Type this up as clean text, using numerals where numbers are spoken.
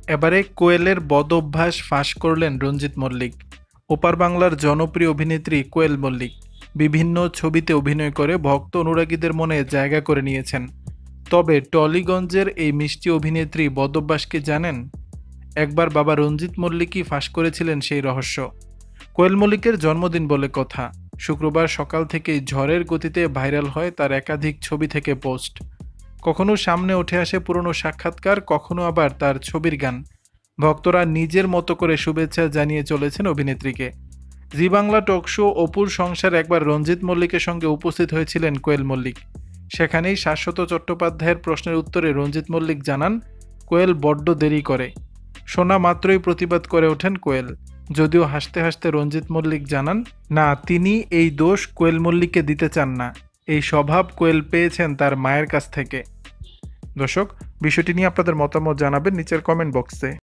এবারে কোয়েলের বদ অভ্যাস ফাঁস করলেন রঞ্জিত মল্লিক। ওপার বাংলার জনপ্রিয় অভিনেত্রী কোয়েল মল্লিক বিভিন্ন ছবিতে অভিনয় করে ভক্ত অনুরাগীদের মনে জায়গা করে নিয়েছেন। তবে টলিগঞ্জের এই মিষ্টি অভিনেত্রী বদ অভ্যাস কি জানেন? একবার বাবা রঞ্জিত মল্লিকই ফাঁস করেছিলেন সেই রহস্য। কোয়েল মল্লিকের জন্মদিন বলে কথা, শুক্রবার সকাল থেকেই ঝড়ের গতিতে ভাইরাল হয় তার একাধিক ছবি থেকে পোস্ট। কখনো সামনে উঠে আসে পুরনো সাক্ষাৎকার, কখনো আবার তার ছবির গান। ভক্তরা নিজের মতো করে শুভেচ্ছা জানিয়ে চলেছেন অভিনেত্রীকে। জি বাংলা টক শো অপুর সংসার একবার রঞ্জিত মল্লিকের সঙ্গে উপস্থিত হয়েছিলেন কোয়েল মল্লিক। সেখানেই শাশ্বত চট্টোপাধ্যায়ের প্রশ্নের উত্তরে রঞ্জিত মল্লিক জানান, কোয়েল বড্ড দেরি করে। শোনা মাত্রই প্রতিবাদ করে ওঠেন কোয়েল। যদিও হাসতে হাসতে রঞ্জিত মল্লিক জানান, না, তিনি এই দোষ কোয়েল মল্লিককে দিতে চান না। এই স্বভাব কোয়েল পেয়েছেন তার মায়ের কাছ থেকে। দর্শক, বিষয়টি নিয়ে আপনাদের মতামত জানাবেন নিচের কমেন্ট বক্সে।